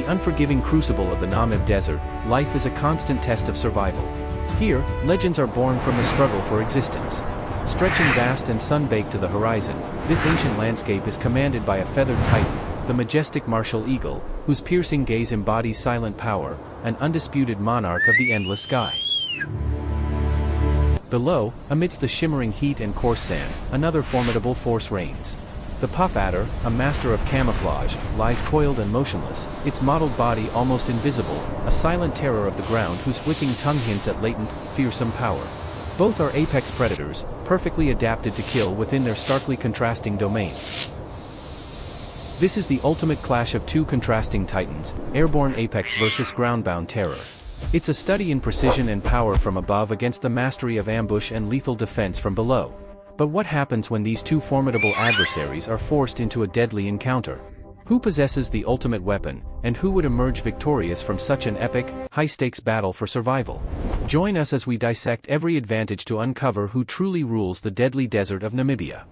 unforgiving crucible of the Namib Desert, life is a constant test of survival. Here, legends are born from the struggle for existence. Stretching vast and sun-baked to the horizon, this ancient landscape is commanded by a feathered titan, the majestic martial eagle, whose piercing gaze embodies silent power, an undisputed monarch of the endless sky. Below, amidst the shimmering heat and coarse sand, another formidable force reigns. The puff adder, a master of camouflage, lies coiled and motionless, its mottled body almost invisible, a silent terror of the ground whose flicking tongue hints at latent, fearsome power. Both are apex predators, perfectly adapted to kill within their starkly contrasting domains. This is the ultimate clash of two contrasting titans, airborne apex versus ground-bound terror. It's a study in precision and power from above against the mastery of ambush and lethal defense from below. But what happens when these two formidable adversaries are forced into a deadly encounter? Who possesses the ultimate weapon, and who would emerge victorious from such an epic, high-stakes battle for survival? Join us as we dissect every advantage to uncover who truly rules the deadly desert of Namibia.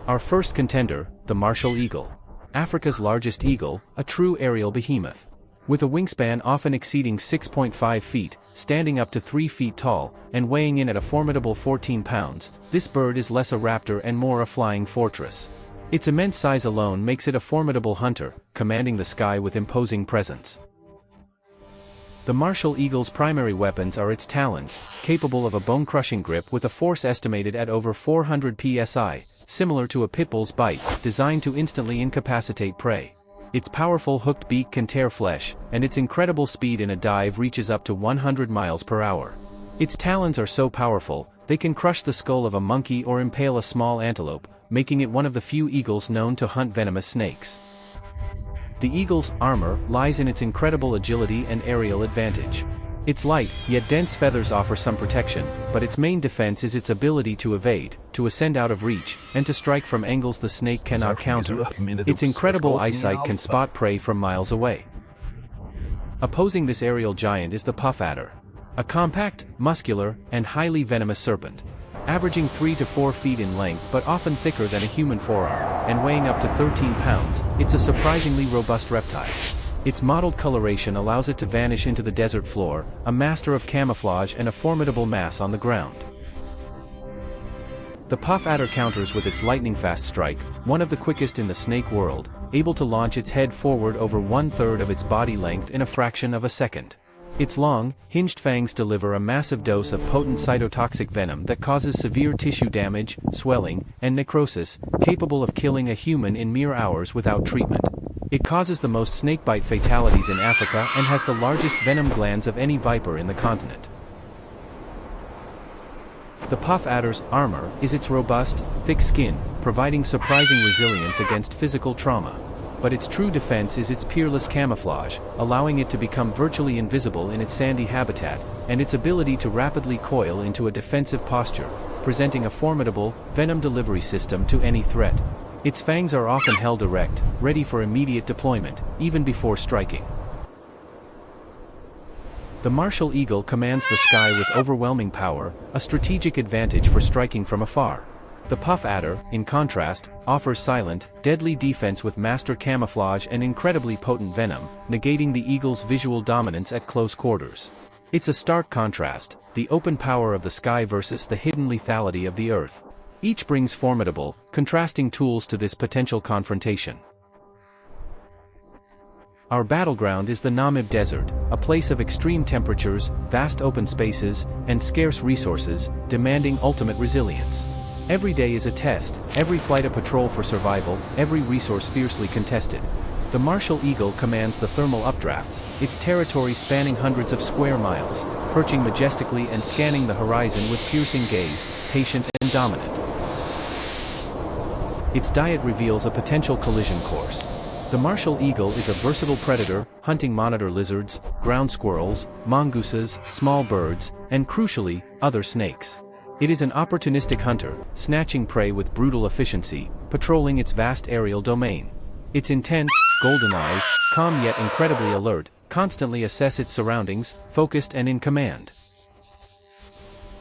Our first contender, the martial eagle. Africa's largest eagle, a true aerial behemoth. With a wingspan often exceeding 6.5 feet, standing up to 3 feet tall, and weighing in at a formidable 14 pounds, this bird is less a raptor and more a flying fortress. Its immense size alone makes it a formidable hunter, commanding the sky with imposing presence. The martial eagle's primary weapons are its talons, capable of a bone-crushing grip with a force estimated at over 400 psi, similar to a pit bull's bite, designed to instantly incapacitate prey. Its powerful hooked beak can tear flesh, and its incredible speed in a dive reaches up to 100 miles per hour. Its talons are so powerful, they can crush the skull of a monkey or impale a small antelope, making it one of the few eagles known to hunt venomous snakes. The eagle's armor lies in its incredible agility and aerial advantage. Its light, yet dense feathers offer some protection, but its main defense is its ability to evade, to ascend out of reach, and to strike from angles the snake cannot counter. Its incredible eyesight can spot prey from miles away. Opposing this aerial giant is the puff adder. A compact, muscular, and highly venomous serpent. Averaging 3 to 4 feet in length but often thicker than a human forearm, and weighing up to 13 pounds, it's a surprisingly robust reptile. Its mottled coloration allows it to vanish into the desert floor, a master of camouflage and a formidable mass on the ground. The puff adder counters with its lightning-fast strike, one of the quickest in the snake world, able to launch its head forward over 1/3 of its body length in a fraction of a second. Its long, hinged fangs deliver a massive dose of potent cytotoxic venom that causes severe tissue damage, swelling, and necrosis, capable of killing a human in mere hours without treatment. It causes the most snakebite fatalities in Africa and has the largest venom glands of any viper in the continent. The puff adder's armor is its robust, thick skin, providing surprising resilience against physical trauma. But its true defense is its peerless camouflage, allowing it to become virtually invisible in its sandy habitat, and its ability to rapidly coil into a defensive posture, presenting a formidable, venom delivery system to any threat. Its fangs are often held erect, ready for immediate deployment, even before striking. The martial eagle commands the sky with overwhelming power, a strategic advantage for striking from afar. The puff adder, in contrast, offers silent, deadly defense with master camouflage and incredibly potent venom, negating the eagle's visual dominance at close quarters. It's a stark contrast, the open power of the sky versus the hidden lethality of the earth. Each brings formidable, contrasting tools to this potential confrontation. Our battleground is the Namib Desert, a place of extreme temperatures, vast open spaces, and scarce resources, demanding ultimate resilience. Every day is a test, every flight a patrol for survival, every resource fiercely contested. The martial eagle commands the thermal updrafts, its territory spanning hundreds of square miles, perching majestically and scanning the horizon with piercing gaze, patient and dominant. Its diet reveals a potential collision course. The martial eagle is a versatile predator, hunting monitor lizards, ground squirrels, mongooses, small birds, and crucially, other snakes. It is an opportunistic hunter, snatching prey with brutal efficiency, patrolling its vast aerial domain. Its intense, golden eyes, calm yet incredibly alert, constantly assess its surroundings, focused and in command.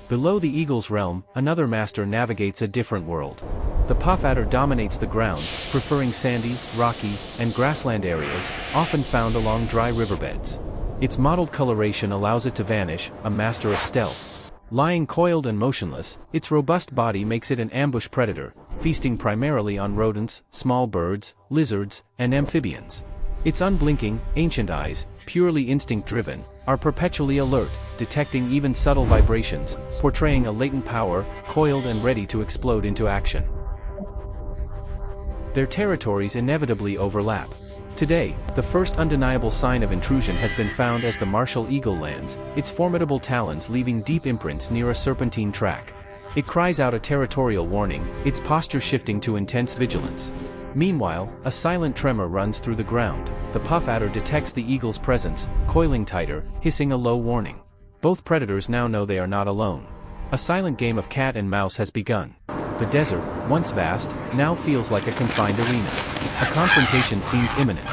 Below the eagle's realm, another master navigates a different world. The puff adder dominates the ground, preferring sandy, rocky, and grassland areas, often found along dry riverbeds. Its mottled coloration allows it to vanish, a master of stealth. Lying coiled and motionless, its robust body makes it an ambush predator, feasting primarily on rodents, small birds, lizards, and amphibians. Its unblinking, ancient eyes, purely instinct-driven, are perpetually alert, detecting even subtle vibrations, portraying a latent power, coiled and ready to explode into action. Their territories inevitably overlap. Today, the first undeniable sign of intrusion has been found as the martial eagle lands, its formidable talons leaving deep imprints near a serpentine track. It cries out a territorial warning, its posture shifting to intense vigilance. Meanwhile, a silent tremor runs through the ground. The puff adder detects the eagle's presence, coiling tighter, hissing a low warning. Both predators now know they are not alone. A silent game of cat and mouse has begun. The desert, once vast, now feels like a confined arena. A confrontation seems imminent.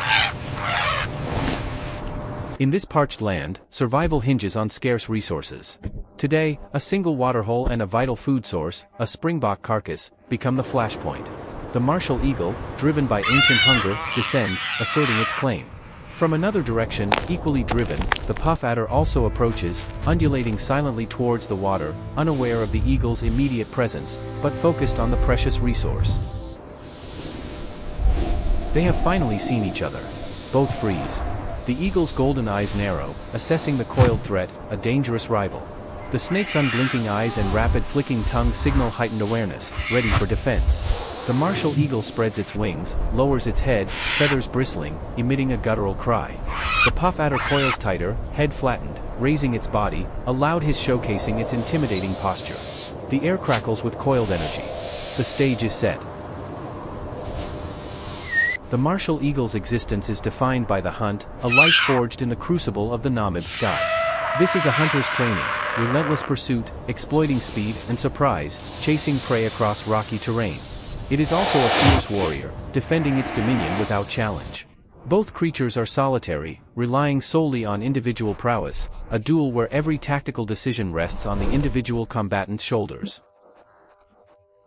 In this parched land, survival hinges on scarce resources. Today, a single waterhole and a vital food source, a springbok carcass, become the flashpoint. The martial eagle, driven by ancient hunger, descends, asserting its claim. From another direction, equally driven, the puff adder also approaches, undulating silently towards the water, unaware of the eagle's immediate presence, but focused on the precious resource. They have finally seen each other. Both freeze. The eagle's golden eyes narrow, assessing the coiled threat, a dangerous rival. The snake's unblinking eyes and rapid flicking tongue signal heightened awareness, ready for defense. The martial eagle spreads its wings, lowers its head, feathers bristling, emitting a guttural cry. The puff adder coils tighter, head flattened, raising its body, a loud hiss showcasing its intimidating posture. The air crackles with coiled energy. The stage is set. The martial eagle's existence is defined by the hunt, a life forged in the crucible of the Namib sky. This is a hunter's training, relentless pursuit, exploiting speed and surprise, chasing prey across rocky terrain. It is also a fierce warrior, defending its dominion without challenge. Both creatures are solitary, relying solely on individual prowess, a duel where every tactical decision rests on the individual combatant's shoulders.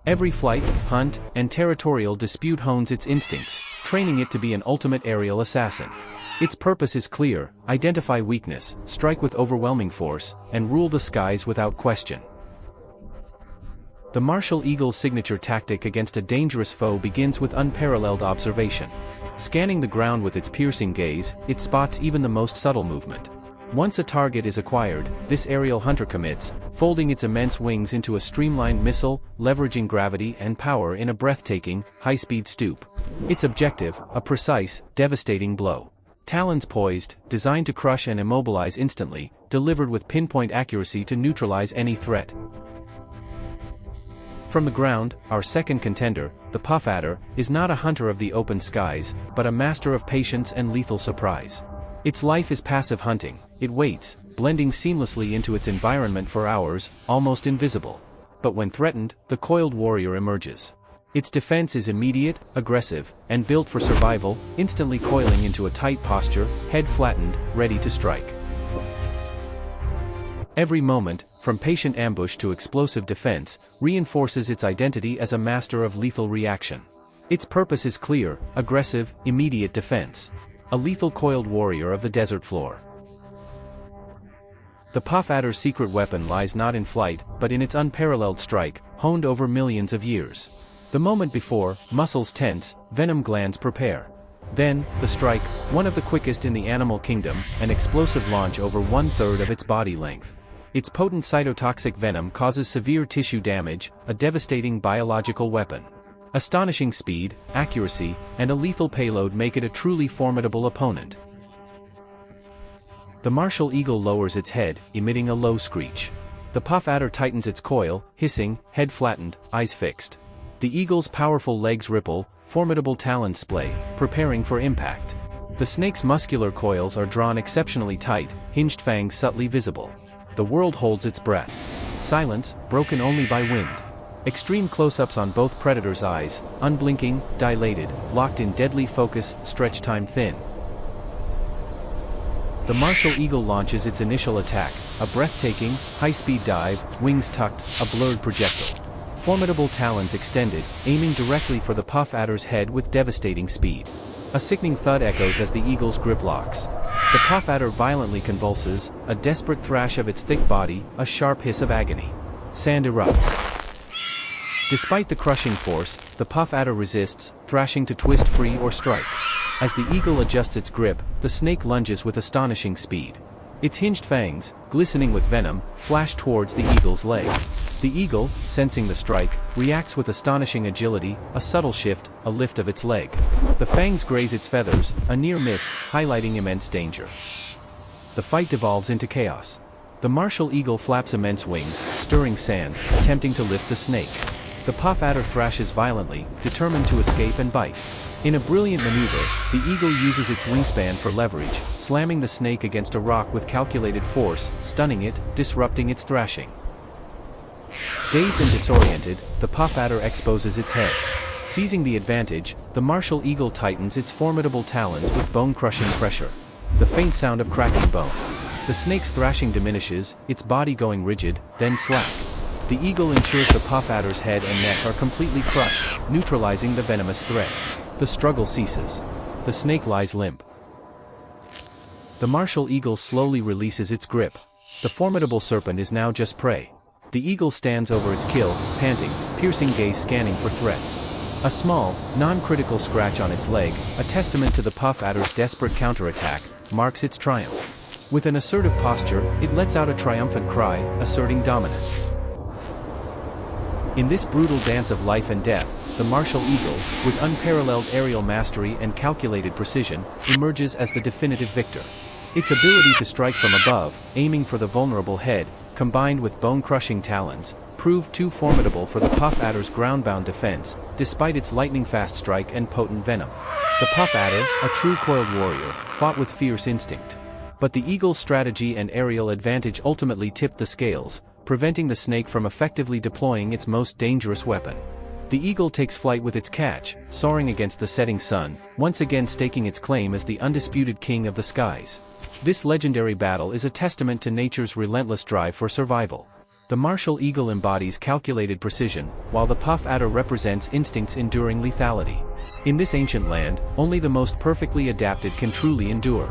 Every flight, hunt, and territorial dispute hones its instincts, training it to be an ultimate aerial assassin. Its purpose is clear: identify weakness, strike with overwhelming force, and rule the skies without question. The martial eagle's signature tactic against a dangerous foe begins with unparalleled observation. Scanning the ground with its piercing gaze, it spots even the most subtle movement. Once a target is acquired, this aerial hunter commits, folding its immense wings into a streamlined missile, leveraging gravity and power in a breathtaking, high-speed stoop. Its objective, a precise, devastating blow. Talons poised, designed to crush and immobilize instantly, delivered with pinpoint accuracy to neutralize any threat. From the ground, our second contender, the puff adder, is not a hunter of the open skies, but a master of patience and lethal surprise. Its life is passive hunting. It waits, blending seamlessly into its environment for hours, almost invisible. But when threatened, the coiled warrior emerges. Its defense is immediate, aggressive, and built for survival, instantly coiling into a tight posture, head flattened, ready to strike. Every moment, from patient ambush to explosive defense, reinforces its identity as a master of lethal reaction. Its purpose is clear: aggressive, immediate defense. A lethal coiled warrior of the desert floor. The puff adder's secret weapon lies not in flight, but in its unparalleled strike, honed over millions of years. The moment before, muscles tense, venom glands prepare. Then, the strike, one of the quickest in the animal kingdom, an explosive launch over 1/3 of its body length. Its potent cytotoxic venom causes severe tissue damage, a devastating biological weapon. Astonishing speed, accuracy, and a lethal payload make it a truly formidable opponent. The martial eagle lowers its head, emitting a low screech. The puff adder tightens its coil, hissing, head flattened, eyes fixed. The eagle's powerful legs ripple, formidable talons splay, preparing for impact. The snake's muscular coils are drawn exceptionally tight, hinged fangs subtly visible. The world holds its breath. Silence, broken only by wind. Extreme close-ups on both predators' eyes, unblinking, dilated, locked in deadly focus, stretch time thin. The martial eagle launches its initial attack, a breathtaking, high-speed dive, wings tucked, a blurred projectile. Formidable talons extended, aiming directly for the puff adder's head with devastating speed. A sickening thud echoes as the eagle's grip locks. The puff adder violently convulses, a desperate thrash of its thick body, a sharp hiss of agony. Sand erupts. Despite the crushing force, the puff adder resists, thrashing to twist free or strike. As the eagle adjusts its grip, the snake lunges with astonishing speed. Its hinged fangs, glistening with venom, flash towards the eagle's leg. The eagle, sensing the strike, reacts with astonishing agility, a subtle shift, a lift of its leg. The fangs graze its feathers, a near miss, highlighting immense danger. The fight devolves into chaos. The martial eagle flaps immense wings, stirring sand, attempting to lift the snake. The puff adder thrashes violently, determined to escape and bite. In a brilliant maneuver, the eagle uses its wingspan for leverage, slamming the snake against a rock with calculated force, stunning it, disrupting its thrashing. Dazed and disoriented, the puff adder exposes its head. Seizing the advantage, the martial eagle tightens its formidable talons with bone-crushing pressure. The faint sound of cracking bone. The snake's thrashing diminishes, its body going rigid, then slack. The eagle ensures the puff adder's head and neck are completely crushed, neutralizing the venomous threat. The struggle ceases. The snake lies limp. The martial eagle slowly releases its grip. The formidable serpent is now just prey. The eagle stands over its kill, panting, piercing gaze scanning for threats. A small, non-critical scratch on its leg, a testament to the puff adder's desperate counterattack, marks its triumph. With an assertive posture, it lets out a triumphant cry, asserting dominance. In this brutal dance of life and death, the martial eagle, with unparalleled aerial mastery and calculated precision, emerges as the definitive victor. Its ability to strike from above, aiming for the vulnerable head, combined with bone-crushing talons, proved too formidable for the puff adder's ground-bound defense, despite its lightning-fast strike and potent venom. The puff adder, a true coiled warrior, fought with fierce instinct. But the eagle's strategy and aerial advantage ultimately tipped the scales, preventing the snake from effectively deploying its most dangerous weapon. The eagle takes flight with its catch, soaring against the setting sun, once again staking its claim as the undisputed king of the skies. This legendary battle is a testament to nature's relentless drive for survival. The martial eagle embodies calculated precision, while the puff adder represents instinct's enduring lethality. In this ancient land, only the most perfectly adapted can truly endure.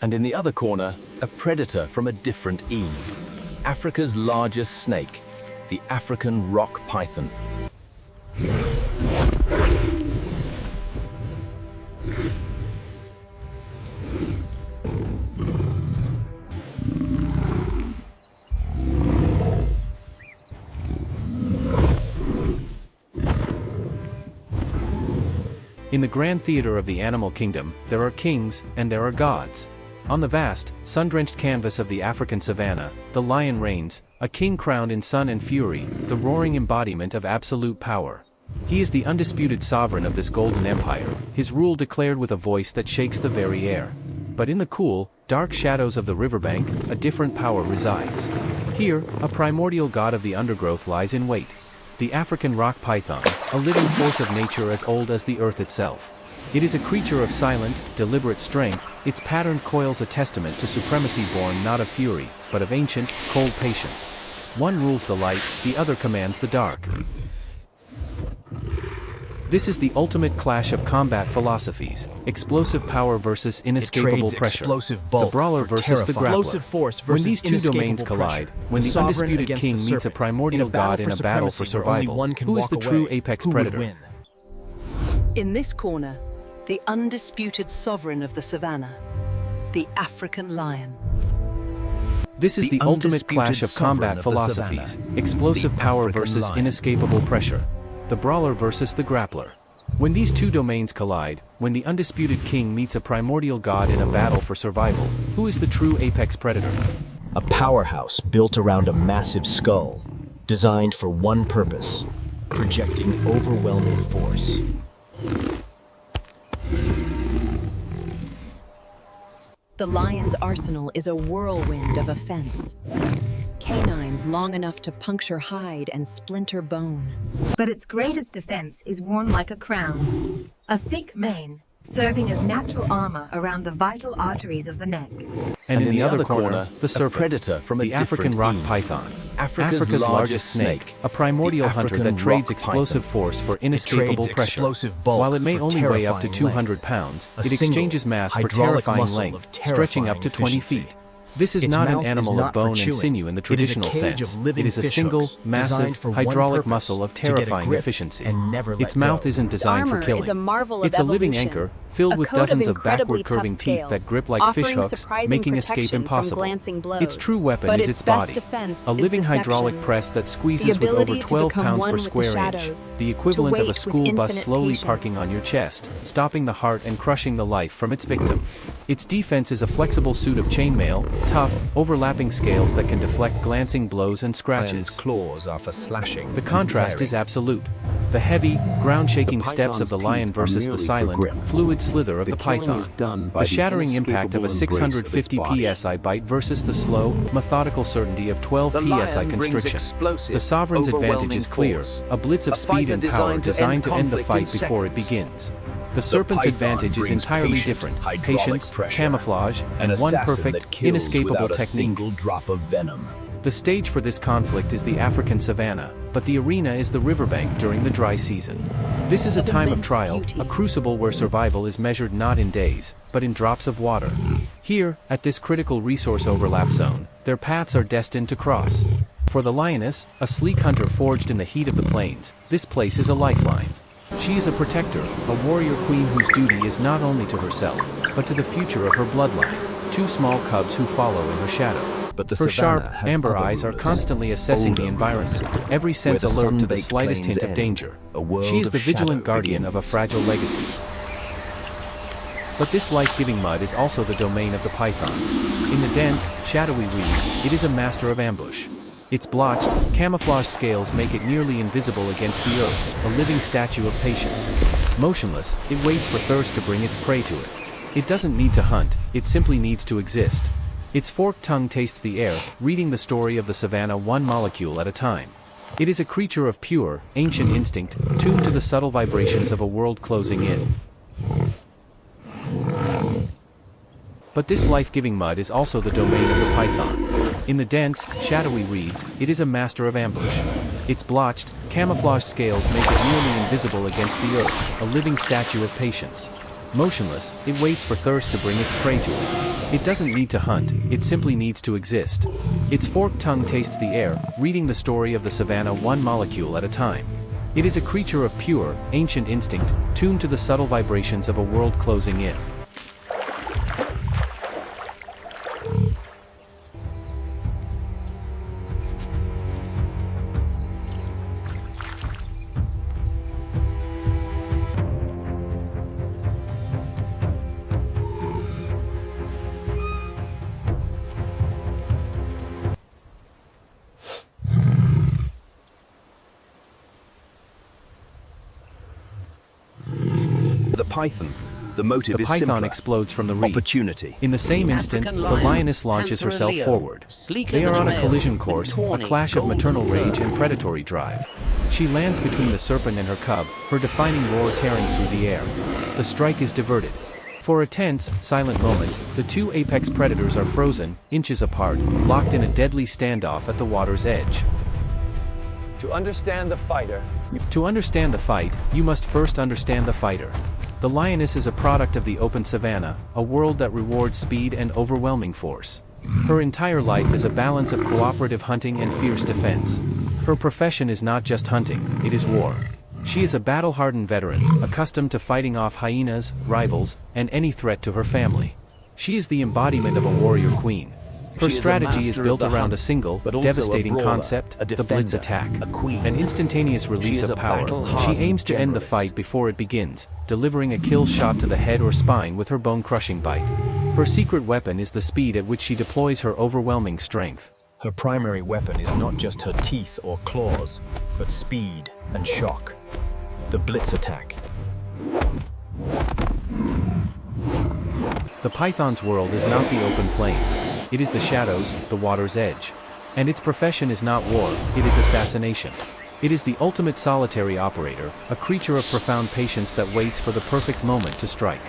And in the other corner, a predator from a different Eve. Africa's largest snake, the African rock python. In the grand theater of the animal kingdom, there are kings, and there are gods. On the vast, sun-drenched canvas of the African savanna, the lion reigns, a king crowned in sun and fury, the roaring embodiment of absolute power. He is the undisputed sovereign of this golden empire, his rule declared with a voice that shakes the very air. But in the cool, dark shadows of the riverbank, a different power resides. Here, a primordial god of the undergrowth lies in wait. The African rock python, a living force of nature as old as the earth itself. It is a creature of silent, deliberate strength, its patterned coils a testament to supremacy born not of fury, but of ancient, cold patience. One rules the light, the other commands the dark. This is the ultimate clash of combat philosophies, explosive power versus inescapable pressure. The brawler versus the grappler. When these two domains collide, when the undisputed king meets a primordial god in a battle for survival, who is the true apex predator? In this corner, the undisputed sovereign of the savannah, the African lion. This is the ultimate clash of combat philosophies, explosive power versus inescapable pressure. The brawler versus the grappler. When these two domains collide, when the undisputed king meets a primordial god in a battle for survival, who is the true apex predator? A powerhouse built around a massive skull, designed for one purpose: projecting overwhelming force. The lion's arsenal is a whirlwind of offense. Canines long enough to puncture hide and splinter bone. But its greatest defense is worn like a crown, a thick mane, serving as natural armor around the vital arteries of the neck. And in the other corner, the serpent, predator from the African rock python, Africa's largest snake, a primordial hunter that trades explosive force for inescapable pressure. While it may only weigh up to 200 pounds, it exchanges mass for terrifying length, stretching up to 20 feet. This is not an animal of bone and sinew in the traditional sense. It is a single, massive, hydraulic muscle of terrifying efficiency. Its mouth isn't designed for killing. It's a living anchor, filled with dozens of backward curving teeth that grip like fish hooks, making escape impossible. Its true weapon is its body, a living hydraulic press that squeezes with over 12 pounds per square inch, the equivalent of a school bus slowly parking on your chest, stopping the heart and crushing the life from its victim. Its defense is a flexible suit of chainmail, tough, overlapping scales that can deflect glancing blows and scratches. Claws are for slashing. The contrast is absolute. The heavy, ground-shaking steps of the lion versus the silent, fluid slither of the python. The shattering impact of a 650 psi bite versus the slow, methodical certainty of 12 psi constriction. The sovereign's advantage is clear, a blitz of speed and power designed to end the fight before it begins. The serpent's advantage is entirely different: patience, camouflage, and one perfect, inescapable technique. Drop of venom. The stage for this conflict is the African savanna, but the arena is the riverbank during the dry season. This is a time of trial, a crucible where survival is measured not in days, but in drops of water. Here, at this critical resource overlap zone, their paths are destined to cross. For the lioness, a sleek hunter forged in the heat of the plains, this place is a lifeline. She is a protector, a warrior queen whose duty is not only to herself, but to the future of her bloodline, two small cubs who follow in her shadow. But her sharp, amber eyes are constantly assessing the environment, every sense alert to the slightest hint of danger. She is the vigilant guardian of a fragile legacy. But this life-giving mud is also the domain of the python. In the dense, shadowy reeds, it is a master of ambush. Its blotched, camouflage scales make it nearly invisible against the earth, a living statue of patience. Motionless, it waits for thirst to bring its prey to it. It doesn't need to hunt, it simply needs to exist. Its forked tongue tastes the air, reading the story of the savanna one molecule at a time. It is a creature of pure, ancient instinct, tuned to the subtle vibrations of a world closing in. But this life-giving mud is also the domain of the python. In the dense, shadowy reeds, it is a master of ambush. Its blotched, camouflage scales make it nearly invisible against the earth, a living statue of patience. Motionless, it waits for thirst to bring its prey to it. It doesn't need to hunt, it simply needs to exist. Its forked tongue tastes the air, reading the story of the savanna one molecule at a time. It is a creature of pure, ancient instinct, tuned to the subtle vibrations of a world closing in. The motive is python simpler. Explodes from the reeds. Opportunity. In the same instant, the lioness launches herself forward. They are on a collision course, a clash of maternal rage and predatory drive. She lands between the serpent and her cub, her defining roar tearing through the air. The strike is diverted. For a tense, silent moment, the two apex predators are frozen, inches apart, locked in a deadly standoff at the water's edge. To understand the fighter, you must first understand the fighter. The lioness is a product of the open savanna, a world that rewards speed and overwhelming force. Her entire life is a balance of cooperative hunting and fierce defense. Her profession is not just hunting, it is war. She is a battle-hardened veteran, accustomed to fighting off hyenas, rivals, and any threat to her family. She is the embodiment of a warrior queen. Her strategy is built around a single, devastating concept, the blitz attack. An instantaneous release of power. She aims to end the fight before it begins, delivering a kill shot to the head or spine with her bone-crushing bite. Her secret weapon is the speed at which she deploys her overwhelming strength. Her primary weapon is not just her teeth or claws, but speed and shock. The blitz attack. The python's world is not the open plain. It is the shadows, the water's edge. And its profession is not war, it is assassination. It is the ultimate solitary operator, a creature of profound patience that waits for the perfect moment to strike.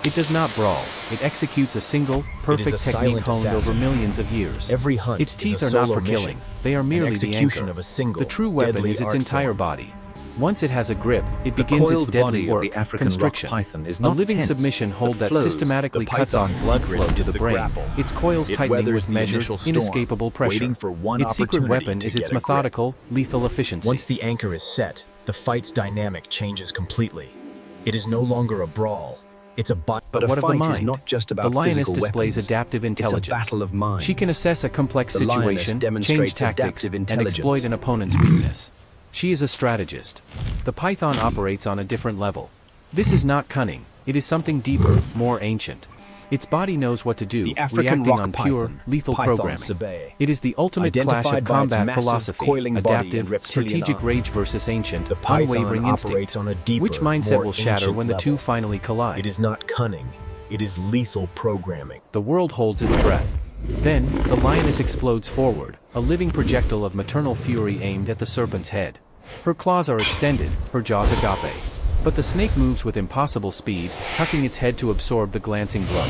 It does not brawl, it executes a single, perfect technique honed over millions of years. Every hunt its teeth is are a not solo for killing, mission, they are merely the execution anchor. of a single, The true weapon deadly is its art entire form. body. Once it has a grip, it The begins its coiled deadly body of work, the African rock constriction. python is A not living tense, submission hold but that flows. systematically The cuts off python's blood secret flow is to the the brain, grapple. its coils It tightening weathers with the measured, initial storm, inescapable pressure. waiting for one Its secret opportunity weapon to is get its a grip. methodical, lethal efficiency. Once the anchor is set, the fight's dynamic changes completely. It is no longer a brawl. It's a But what a of the fight is mind? not just about The lioness physical displays weapons. adaptive intelligence. It's a battle of minds. She can assess a complex The lioness situation, change demonstrates tactics, adaptive and intelligence. exploit an opponent's weakness. She is a strategist. The python operates on a different level. This is not cunning, it is something deeper, more ancient. Its body knows what to do, The African reacting rock on pure, python, lethal Python programming. sabae. It is the ultimate clash Identified of by its combat massive philosophy, coiling body and adaptive, reptilian strategic arm. rage versus ancient, The python unwavering operates instinct. on a deeper, Which mindset more will shatter ancient when the two level. finally collide? It is not cunning. It is lethal programming. The world holds its breath. Then, the lioness explodes forward, a living projectile of maternal fury aimed at the serpent's head. Her claws are extended, her jaws agape. But the snake moves with impossible speed, tucking its head to absorb the glancing blood.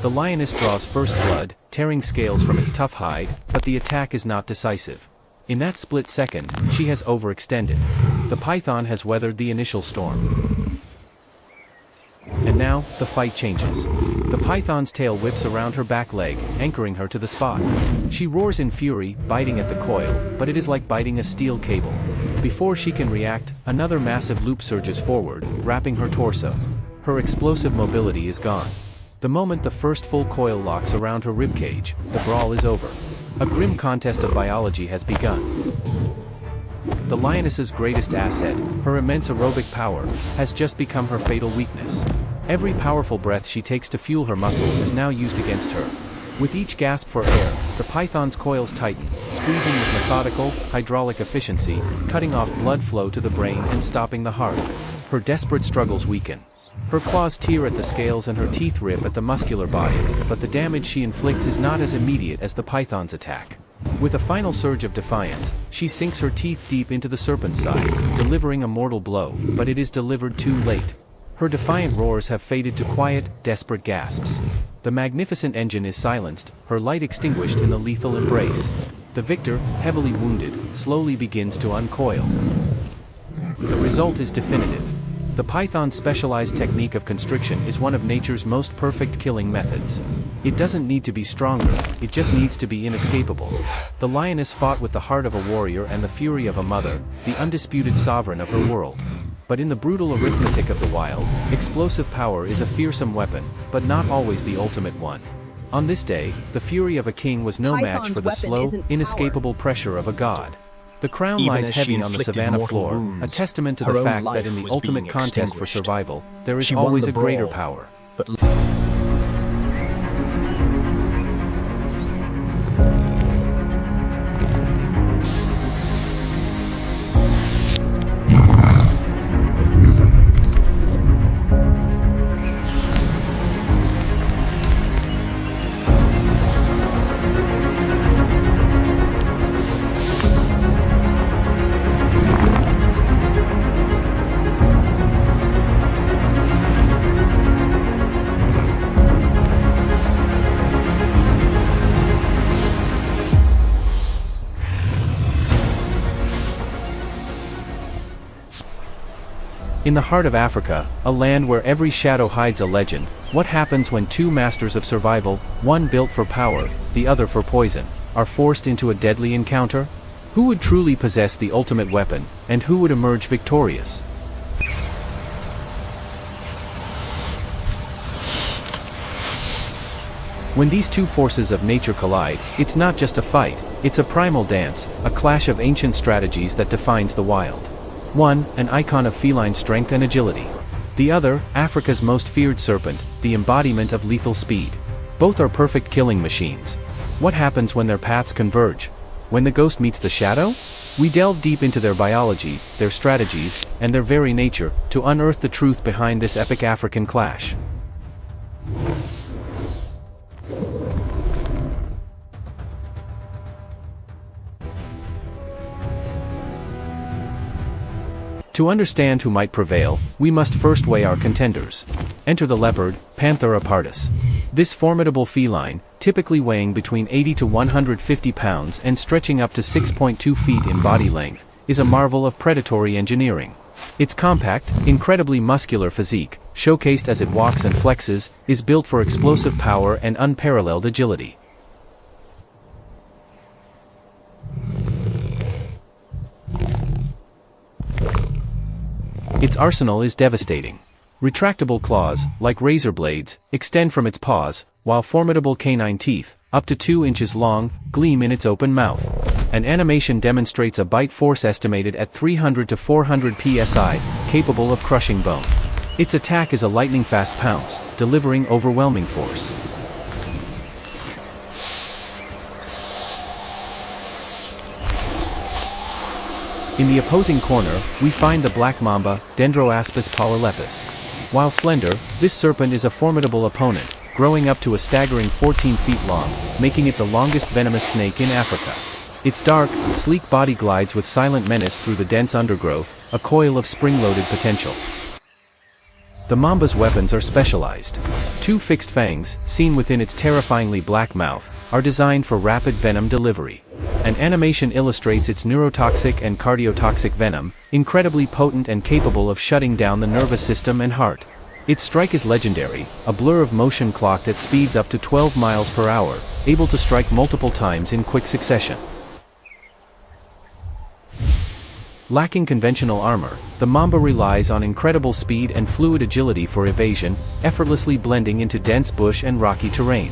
The lioness draws first blood, tearing scales from its tough hide, but the attack is not decisive. In that split second, she has overextended. The python has weathered the initial storm. And now, the fight changes. The python's tail whips around her back leg, anchoring her to the spot. She roars in fury, biting at the coil, but it is like biting a steel cable. Before she can react, another massive loop surges forward, wrapping her torso. Her explosive mobility is gone. The moment the first full coil locks around her ribcage, the brawl is over. A grim contest of biology has begun. The lioness's greatest asset, her immense aerobic power, has just become her fatal weakness. Every powerful breath she takes to fuel her muscles is now used against her. With each gasp for air, the python's coils tighten, squeezing with methodical, hydraulic efficiency, cutting off blood flow to the brain and stopping the heart. Her desperate struggles weaken. Her claws tear at the scales and her teeth rip at the muscular body, but the damage she inflicts is not as immediate as the python's attack. With a final surge of defiance, she sinks her teeth deep into the serpent's side, delivering a mortal blow, but it is delivered too late. Her defiant roars have faded to quiet, desperate gasps. The magnificent engine is silenced, her light extinguished in the lethal embrace. The victor, heavily wounded, slowly begins to uncoil. The result is definitive. The python's specialized technique of constriction is one of nature's most perfect killing methods. It doesn't need to be stronger, it just needs to be inescapable. The lioness fought with the heart of a warrior and the fury of a mother, the undisputed sovereign of her world. But in the brutal arithmetic of the wild, explosive power is a fearsome weapon, but not always the ultimate one. On this day, the fury of a king was no match Python's for the weapon slow, isn't power. inescapable pressure of a god. The crown Even lies as she heavy on the inflicted savannah mortal floor, a wounds, testament to her the own fact that life in the was ultimate being contest for extinguished. survival, there is She won always the a greater brawl, power. but In the heart of Africa, a land where every shadow hides a legend, what happens when two masters of survival, one built for power, the other for poison, are forced into a deadly encounter? Who would truly possess the ultimate weapon, and who would emerge victorious? When these two forces of nature collide, it's not just a fight, it's a primal dance, a clash of ancient strategies that defines the wild. One, an icon of feline strength and agility. The other, Africa's most feared serpent, the embodiment of lethal speed. Both are perfect killing machines. What happens when their paths converge? When the ghost meets the shadow? We delve deep into their biology, their strategies, and their very nature, to unearth the truth behind this epic African clash. To understand who might prevail, we must first weigh our contenders. Enter the leopard, Panthera pardus. This formidable feline, typically weighing between 80 to 150 pounds and stretching up to 6.2 feet in body length, is a marvel of predatory engineering. Its compact, incredibly muscular physique, showcased as it walks and flexes, is built for explosive power and unparalleled agility. Its arsenal is devastating. Retractable claws, like razor blades, extend from its paws, while formidable canine teeth, up to 2 inches long, gleam in its open mouth. An animation demonstrates a bite force estimated at 300 to 400 psi, capable of crushing bone. Its attack is a lightning-fast pounce, delivering overwhelming force. In the opposing corner, we find the black mamba, Dendroaspis polylepis. While slender, this serpent is a formidable opponent, growing up to a staggering 14 feet long, making it the longest venomous snake in Africa. Its dark, sleek body glides with silent menace through the dense undergrowth, a coil of spring-loaded potential. The mamba's weapons are specialized. 2 fixed fangs, seen within its terrifyingly black mouth, are designed for rapid venom delivery. An animation illustrates its neurotoxic and cardiotoxic venom, incredibly potent and capable of shutting down the nervous system and heart. Its strike is legendary, a blur of motion clocked at speeds up to 12 miles per hour, able to strike multiple times in quick succession. Lacking conventional armor, the mamba relies on incredible speed and fluid agility for evasion, effortlessly blending into dense bush and rocky terrain.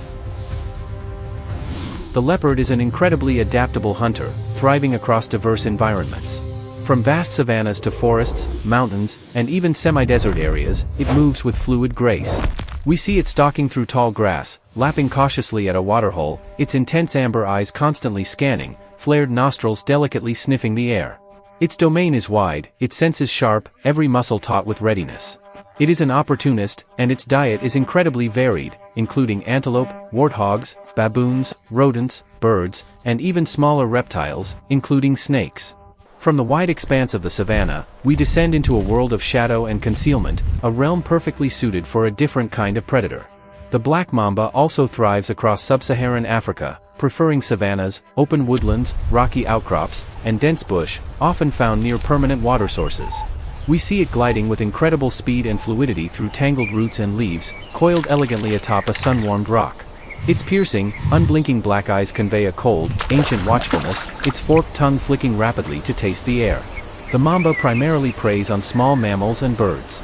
The leopard is an incredibly adaptable hunter, thriving across diverse environments. From vast savannas to forests, mountains, and even semi-desert areas, it moves with fluid grace. We see it stalking through tall grass, lapping cautiously at a waterhole, its intense amber eyes constantly scanning, flared nostrils delicately sniffing the air. Its domain is wide, its senses sharp, every muscle taut with readiness. It is an opportunist, and its diet is incredibly varied, including antelope, warthogs, baboons, rodents, birds, and even smaller reptiles, including snakes. From the wide expanse of the savanna, we descend into a world of shadow and concealment, a realm perfectly suited for a different kind of predator. The black mamba also thrives across sub-Saharan Africa, preferring savannas, open woodlands, rocky outcrops, and dense bush, often found near permanent water sources. We see it gliding with incredible speed and fluidity through tangled roots and leaves, coiled elegantly atop a sun-warmed rock. Its piercing, unblinking black eyes convey a cold, ancient watchfulness, its forked tongue flicking rapidly to taste the air. The mamba primarily preys on small mammals and birds.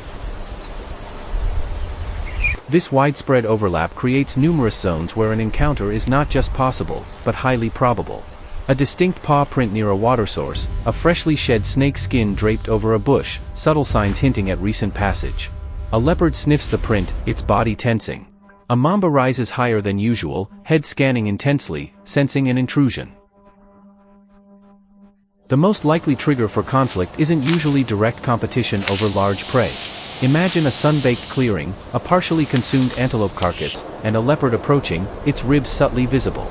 This widespread overlap creates numerous zones where an encounter is not just possible, but highly probable. A distinct paw print near a water source, a freshly shed snake skin draped over a bush, subtle signs hinting at recent passage. A leopard sniffs the print, its body tensing. A mamba rises higher than usual, head scanning intensely, sensing an intrusion. The most likely trigger for conflict isn't usually direct competition over large prey. Imagine a sun-baked clearing, a partially consumed antelope carcass, and a leopard approaching, its ribs subtly visible.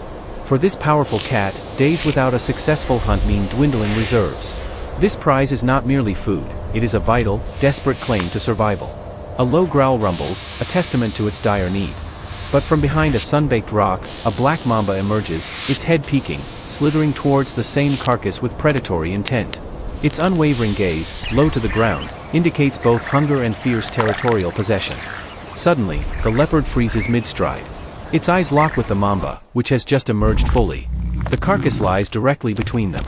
For this powerful cat, days without a successful hunt mean dwindling reserves. This prize is not merely food, it is a vital, desperate claim to survival. A low growl rumbles, a testament to its dire need. But from behind a sun-baked rock, a black mamba emerges, its head peeking, slithering towards the same carcass with predatory intent. Its unwavering gaze, low to the ground, indicates both hunger and fierce territorial possession. Suddenly, the leopard freezes mid-stride. Its eyes lock with the mamba, which has just emerged fully. The carcass lies directly between them.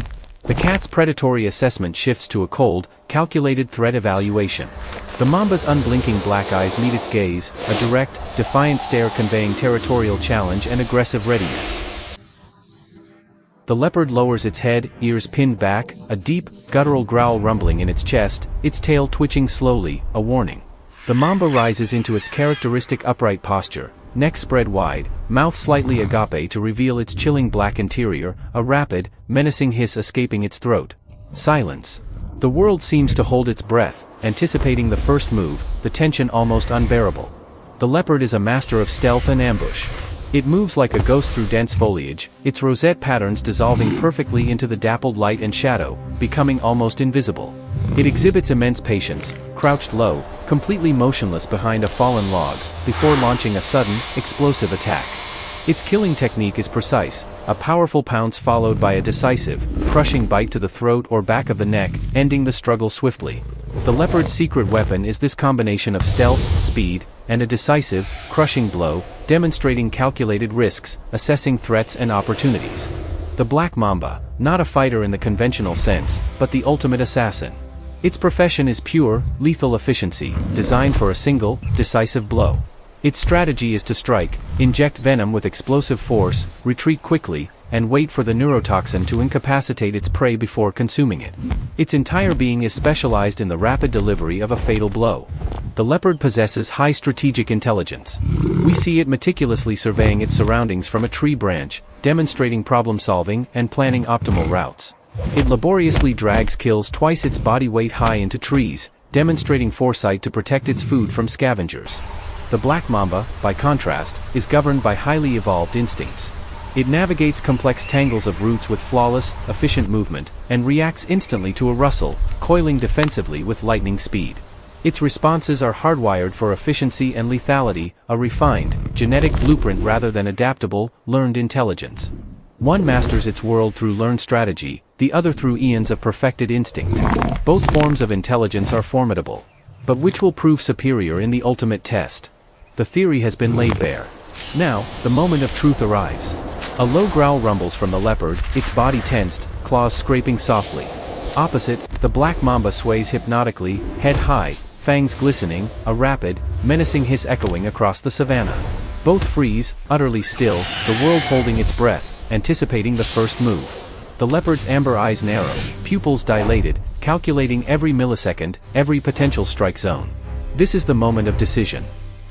The cat's predatory assessment shifts to a cold, calculated threat evaluation. The mamba's unblinking black eyes meet its gaze, a direct, defiant stare conveying territorial challenge and aggressive readiness. The leopard lowers its head, ears pinned back, a deep, guttural growl rumbling in its chest, its tail twitching slowly, a warning. The mamba rises into its characteristic upright posture, neck spread wide, mouth slightly agape to reveal its chilling black interior, a rapid, menacing hiss escaping its throat. Silence. The world seems to hold its breath, anticipating the first move, the tension almost unbearable. The leopard is a master of stealth and ambush. It moves like a ghost through dense foliage, its rosette patterns dissolving perfectly into the dappled light and shadow, becoming almost invisible. It exhibits immense patience, crouched low, completely motionless behind a fallen log, before launching a sudden, explosive attack. Its killing technique is precise, a powerful pounce followed by a decisive, crushing bite to the throat or back of the neck, ending the struggle swiftly. The leopard's secret weapon is this combination of stealth, speed, and a decisive, crushing blow, demonstrating calculated risks, assessing threats and opportunities. The black mamba, not a fighter in the conventional sense, but the ultimate assassin. Its profession is pure, lethal efficiency, designed for a single, decisive blow. Its strategy is to strike, inject venom with explosive force, retreat quickly, and wait for the neurotoxin to incapacitate its prey before consuming it. Its entire being is specialized in the rapid delivery of a fatal blow. The leopard possesses high strategic intelligence. We see it meticulously surveying its surroundings from a tree branch, demonstrating problem-solving and planning optimal routes. It laboriously drags kills twice its body weight high into trees, demonstrating foresight to protect its food from scavengers. The black mamba, by contrast, is governed by highly evolved instincts. It navigates complex tangles of roots with flawless, efficient movement, and reacts instantly to a rustle, coiling defensively with lightning speed. Its responses are hardwired for efficiency and lethality, a refined, genetic blueprint rather than adaptable, learned intelligence. One masters its world through learned strategy, the other through eons of perfected instinct. Both forms of intelligence are formidable. But which will prove superior in the ultimate test? The theory has been laid bare. Now, the moment of truth arrives. A low growl rumbles from the leopard, its body tensed, claws scraping softly. Opposite, the black mamba sways hypnotically, head high, fangs glistening, a rapid, menacing hiss echoing across the savannah. Both freeze, utterly still, the world holding its breath, anticipating the first move. The leopard's amber eyes narrow, pupils dilated, calculating every millisecond, every potential strike zone. This is the moment of decision.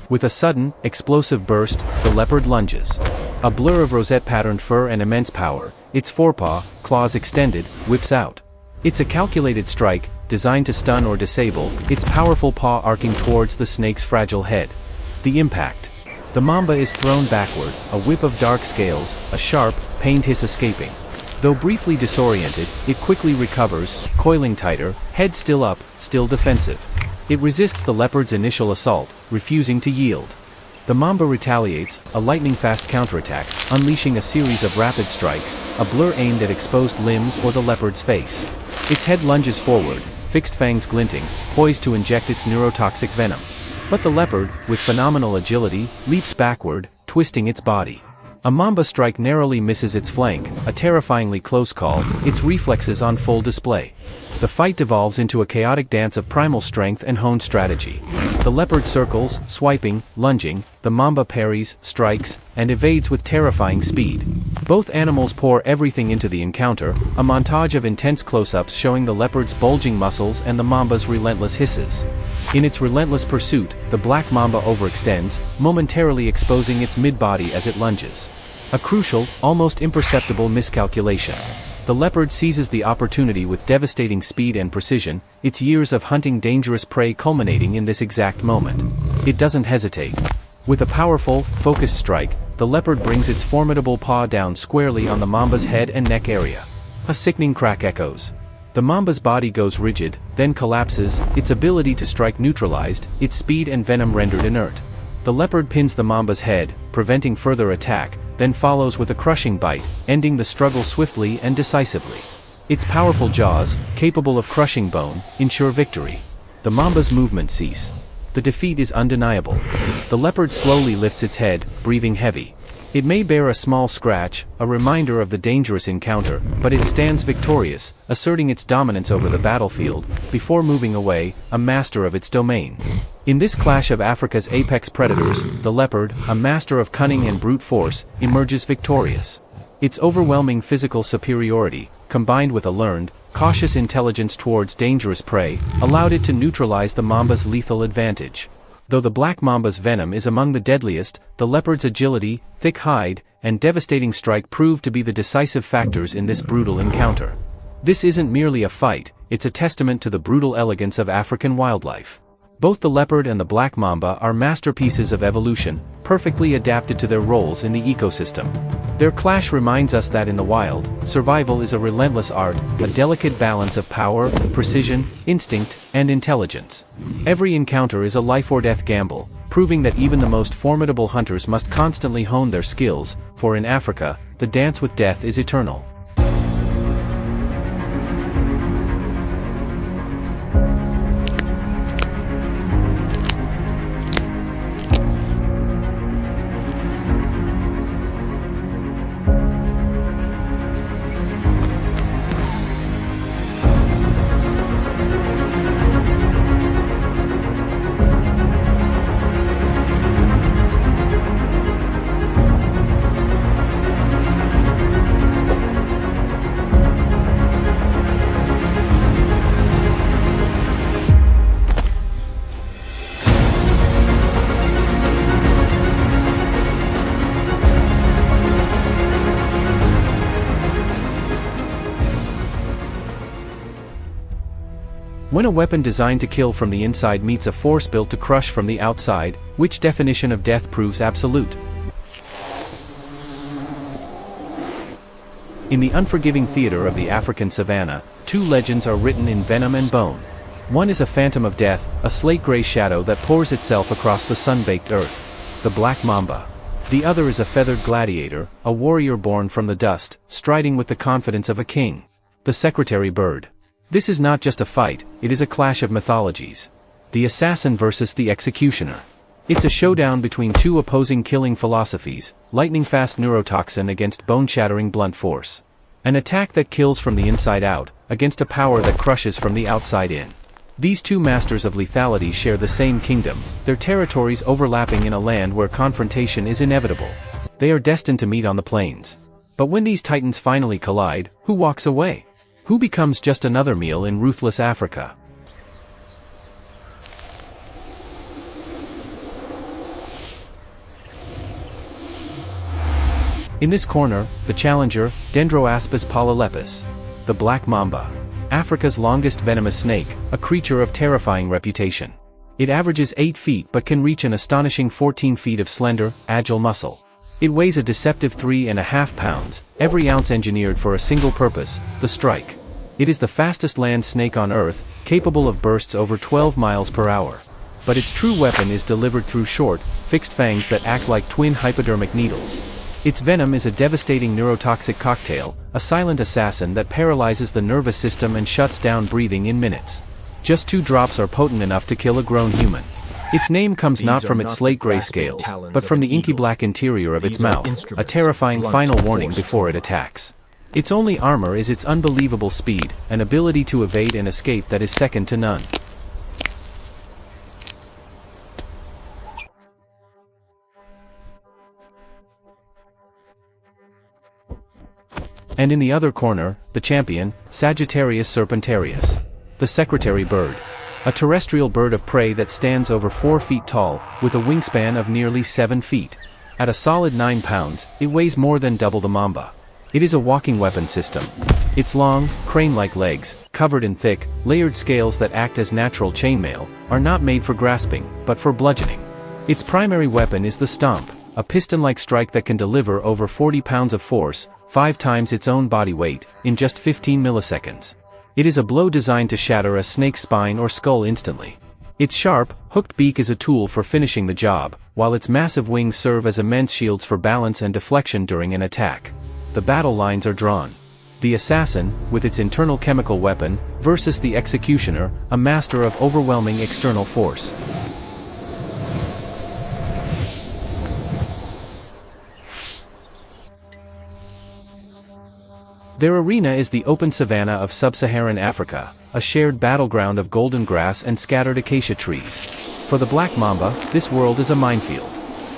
With a sudden, explosive burst, the leopard lunges. A blur of rosette-patterned fur and immense power, its forepaw, claws extended, whips out. It's a calculated strike, designed to stun or disable, its powerful paw arcing towards the snake's fragile head. The impact. The mamba is thrown backward, a whip of dark scales, a sharp, pained hiss escaping. Though briefly disoriented, it quickly recovers, coiling tighter, head still up, still defensive. It resists the leopard's initial assault, refusing to yield. The mamba retaliates, a lightning-fast counterattack, unleashing a series of rapid strikes, a blur aimed at exposed limbs or the leopard's face. Its head lunges forward, fixed fangs glinting, poised to inject its neurotoxic venom. But the leopard, with phenomenal agility, leaps backward, twisting its body. A mamba strike narrowly misses its flank, a terrifyingly close call, its reflexes on full display. The fight devolves into a chaotic dance of primal strength and honed strategy. The leopard circles, swiping, lunging, the mamba parries, strikes, and evades with terrifying speed. Both animals pour everything into the encounter, a montage of intense close-ups showing the leopard's bulging muscles and the mamba's relentless hisses. In its relentless pursuit, the black mamba overextends, momentarily exposing its mid-body as it lunges. A crucial, almost imperceptible miscalculation. The leopard seizes the opportunity with devastating speed and precision, its years of hunting dangerous prey culminating in this exact moment. It doesn't hesitate. With a powerful, focused strike, the leopard brings its formidable paw down squarely on the mamba's head and neck area. A sickening crack echoes. The mamba's body goes rigid, then collapses, its ability to strike neutralized, its speed and venom rendered inert. The leopard pins the mamba's head, preventing further attack, then follows with a crushing bite, ending the struggle swiftly and decisively. Its powerful jaws, capable of crushing bone, ensure victory. The mamba's movements cease. The defeat is undeniable. The leopard slowly lifts its head, breathing heavy. It may bear a small scratch, a reminder of the dangerous encounter, but it stands victorious, asserting its dominance over the battlefield, before moving away, a master of its domain. In this clash of Africa's apex predators, the leopard, a master of cunning and brute force, emerges victorious. Its overwhelming physical superiority, combined with a learned, cautious intelligence towards dangerous prey, allowed it to neutralize the mamba's lethal advantage. Though the black mamba's venom is among the deadliest, the leopard's agility, thick hide, and devastating strike prove to be the decisive factors in this brutal encounter. This isn't merely a fight, it's a testament to the brutal elegance of African wildlife. Both the leopard and the black mamba are masterpieces of evolution, perfectly adapted to their roles in the ecosystem. Their clash reminds us that in the wild, survival is a relentless art, a delicate balance of power, precision, instinct, and intelligence. Every encounter is a life-or-death gamble, proving that even the most formidable hunters must constantly hone their skills, for in Africa, the dance with death is eternal. When a weapon designed to kill from the inside meets a force built to crush from the outside, which definition of death proves absolute? In the unforgiving theater of the African savanna, two legends are written in venom and bone. One is a phantom of death, a slate-gray shadow that pours itself across the sun-baked earth, the black mamba. The other is a feathered gladiator, a warrior born from the dust, striding with the confidence of a king, the secretary bird. This is not just a fight, it is a clash of mythologies. The assassin versus the executioner. It's a showdown between two opposing killing philosophies, lightning-fast neurotoxin against bone-shattering blunt force. An attack that kills from the inside out, against a power that crushes from the outside in. These two masters of lethality share the same kingdom, their territories overlapping in a land where confrontation is inevitable. They are destined to meet on the plains. But when these titans finally collide, who walks away? Who becomes just another meal in ruthless Africa? In this corner, the challenger, Dendroaspis polylepis, the black mamba. Africa's longest venomous snake, a creature of terrifying reputation. It averages 8 feet but can reach an astonishing 14 feet of slender, agile muscle. It weighs a deceptive 3.5 pounds, every ounce engineered for a single purpose, the strike. It is the fastest land snake on Earth, capable of bursts over 12 miles per hour. But its true weapon is delivered through short, fixed fangs that act like twin hypodermic needles. Its venom is a devastating neurotoxic cocktail, a silent assassin that paralyzes the nervous system and shuts down breathing in minutes. Just 2 drops are potent enough to kill a grown human. Its name comes not from its slate-gray scales, but from the inky black interior of its mouth, a terrifying final warning before it attacks. Its only armor is its unbelievable speed, an ability to evade and escape that is second to none. And in the other corner, the champion, Sagittarius serpentarius, the secretary bird. A terrestrial bird of prey that stands over 4 feet tall, with a wingspan of nearly 7 feet. At a solid 9 pounds, it weighs more than double the mamba. It is a walking weapon system. Its long, crane-like legs, covered in thick, layered scales that act as natural chainmail, are not made for grasping, but for bludgeoning. Its primary weapon is the stomp, a piston-like strike that can deliver over 40 pounds of force, 5 times its own body weight, in just 15 milliseconds. It is a blow designed to shatter a snake's spine or skull instantly. Its sharp, hooked beak is a tool for finishing the job, while its massive wings serve as immense shields for balance and deflection during an attack. The battle lines are drawn. The assassin, with its internal chemical weapon, versus the executioner, a master of overwhelming external force. Their arena is the open savanna of sub-Saharan Africa, a shared battleground of golden grass and scattered acacia trees. For the black mamba, this world is a minefield.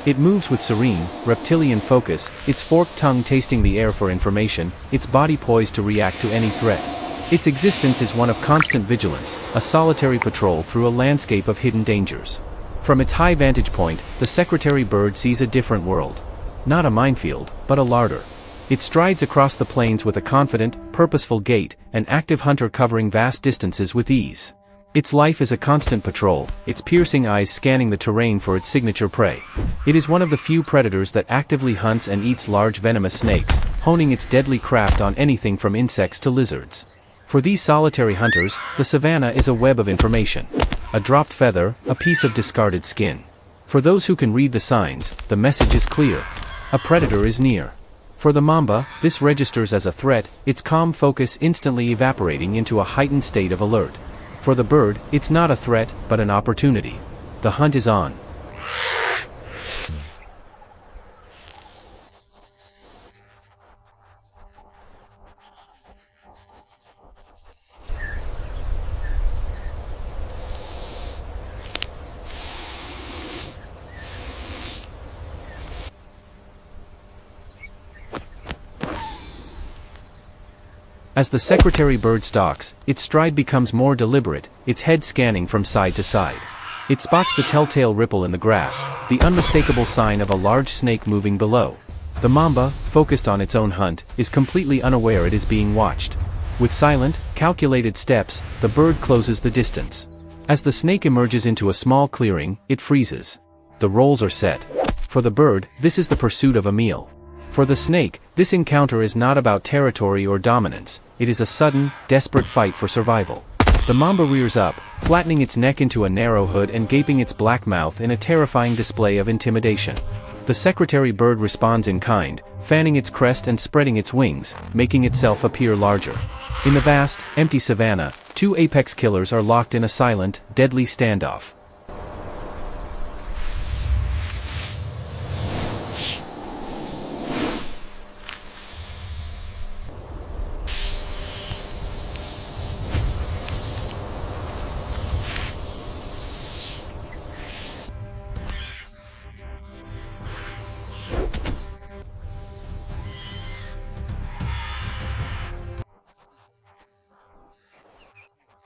It moves with serene, reptilian focus, its forked tongue tasting the air for information, its body poised to react to any threat. Its existence is one of constant vigilance, a solitary patrol through a landscape of hidden dangers. From its high vantage point, the secretary bird sees a different world. Not a minefield, but a larder. It strides across the plains with a confident, purposeful gait, an active hunter covering vast distances with ease. Its life is a constant patrol, its piercing eyes scanning the terrain for its signature prey. It is one of the few predators that actively hunts and eats large venomous snakes, honing its deadly craft on anything from insects to lizards. For these solitary hunters, the savanna is a web of information. A dropped feather, a piece of discarded skin. For those who can read the signs, the message is clear. A predator is near. For the mamba, this registers as a threat, its calm focus instantly evaporating into a heightened state of alert. For the bird, it's not a threat, but an opportunity. The hunt is on. As the secretary bird stalks, its stride becomes more deliberate, its head scanning from side to side. It spots the telltale ripple in the grass, the unmistakable sign of a large snake moving below. The mamba, focused on its own hunt, is completely unaware it is being watched. With silent, calculated steps, the bird closes the distance. As the snake emerges into a small clearing, it freezes. The roles are set. For the bird, this is the pursuit of a meal. For the snake, this encounter is not about territory or dominance, it is a sudden, desperate fight for survival. The mamba rears up, flattening its neck into a narrow hood and gaping its black mouth in a terrifying display of intimidation. The secretary bird responds in kind, fanning its crest and spreading its wings, making itself appear larger. In the vast, empty savanna, two apex killers are locked in a silent, deadly standoff.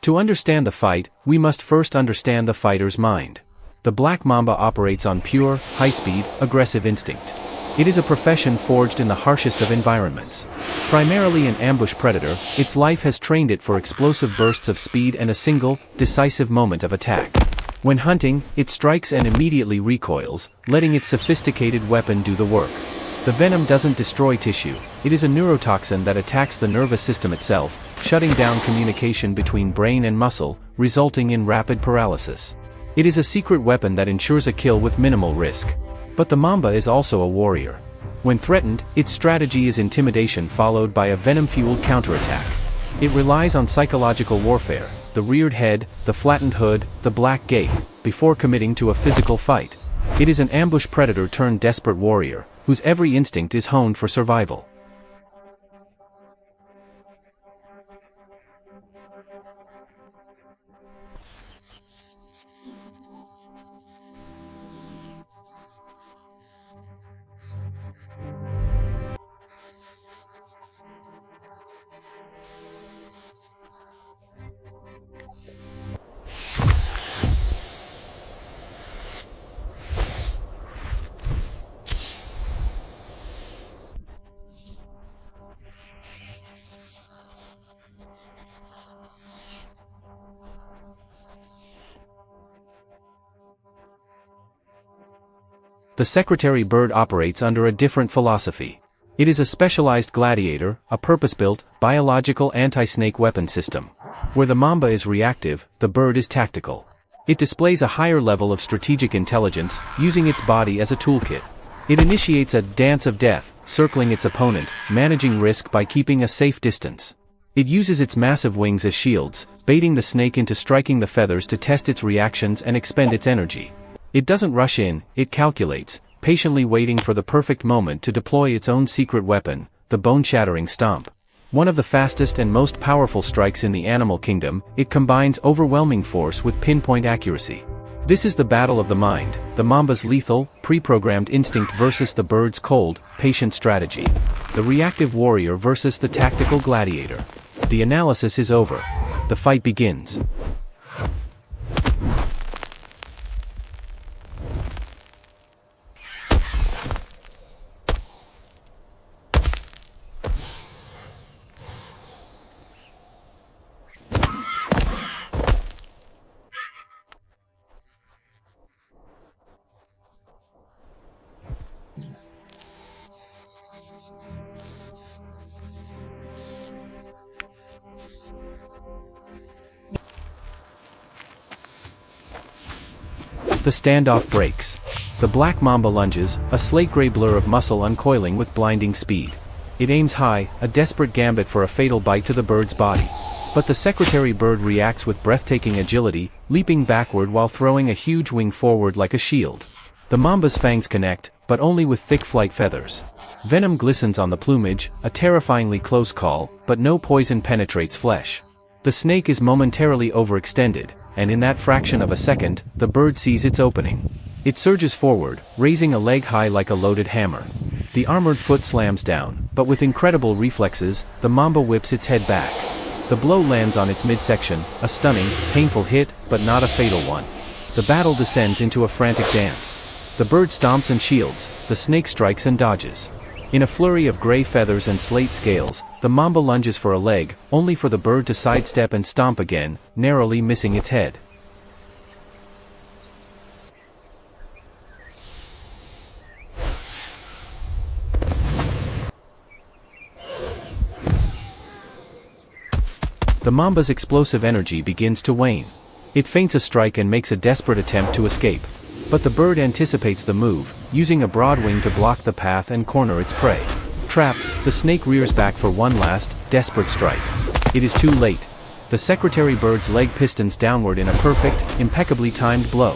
To understand the fight, we must first understand the fighter's mind. The black mamba operates on pure, high-speed, aggressive instinct. It is a profession forged in the harshest of environments. Primarily an ambush predator, its life has trained it for explosive bursts of speed and a single, decisive moment of attack. When hunting, it strikes and immediately recoils, letting its sophisticated weapon do the work. The venom doesn't destroy tissue, it is a neurotoxin that attacks the nervous system itself, shutting down communication between brain and muscle, resulting in rapid paralysis. It is a secret weapon that ensures a kill with minimal risk. But the mamba is also a warrior. When threatened, its strategy is intimidation followed by a venom-fueled counterattack. It relies on psychological warfare, the reared head, the flattened hood, the black gape, before committing to a physical fight. It is an ambush predator turned desperate warrior, whose every instinct is honed for survival. The secretary bird operates under a different philosophy. It is a specialized gladiator, a purpose-built, biological anti-snake weapon system. Where the mamba is reactive, the bird is tactical. It displays a higher level of strategic intelligence, using its body as a toolkit. It initiates a dance of death, circling its opponent, managing risk by keeping a safe distance. It uses its massive wings as shields, baiting the snake into striking the feathers to test its reactions and expend its energy. It doesn't rush in, it calculates, patiently waiting for the perfect moment to deploy its own secret weapon, the bone-shattering stomp. One of the fastest and most powerful strikes in the animal kingdom, it combines overwhelming force with pinpoint accuracy. This is the battle of the mind, the mamba's lethal, pre-programmed instinct versus the bird's cold, patient strategy. The reactive warrior versus the tactical gladiator. The analysis is over. The fight begins. The standoff breaks. The black mamba lunges, a slate-gray blur of muscle uncoiling with blinding speed. It aims high, a desperate gambit for a fatal bite to the bird's body. But the secretary bird reacts with breathtaking agility, leaping backward while throwing a huge wing forward like a shield. The mamba's fangs connect, but only with thick flight feathers. Venom glistens on the plumage, a terrifyingly close call, but no poison penetrates flesh. The snake is momentarily overextended, and in that fraction of a second, the bird sees its opening. It surges forward, raising a leg high like a loaded hammer. The armored foot slams down, but with incredible reflexes, the mamba whips its head back. The blow lands on its midsection, a stunning, painful hit, but not a fatal one. The battle descends into a frantic dance. The bird stomps and shields, the snake strikes and dodges. In a flurry of gray feathers and slate scales, the mamba lunges for a leg, only for the bird to sidestep and stomp again, narrowly missing its head. The mamba's explosive energy begins to wane. It feints a strike and makes a desperate attempt to escape. But the bird anticipates the move, using a broad wing to block the path and corner its prey. Trapped, the snake rears back for one last, desperate strike. It is too late. The secretary bird's leg pistons downward in a perfect, impeccably timed blow.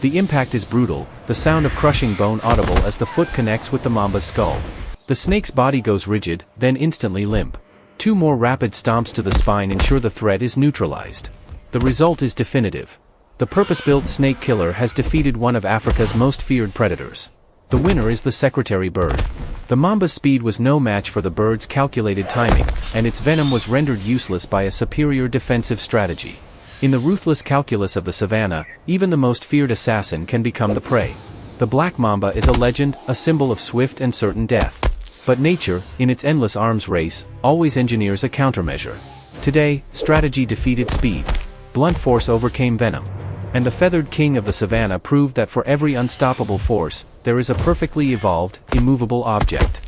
The impact is brutal, the sound of crushing bone audible as the foot connects with the mamba's skull. The snake's body goes rigid, then instantly limp. 2 more rapid stomps to the spine ensure the threat is neutralized. The result is definitive. The purpose-built snake killer has defeated one of Africa's most feared predators. The winner is the secretary bird. The mamba's speed was no match for the bird's calculated timing, and its venom was rendered useless by a superior defensive strategy. In the ruthless calculus of the savannah, even the most feared assassin can become the prey. The black mamba is a legend, a symbol of swift and certain death. But nature, in its endless arms race, always engineers a countermeasure. Today, strategy defeated speed. Blunt force overcame venom. And the feathered king of the savannah proved that for every unstoppable force, there is a perfectly evolved, immovable object.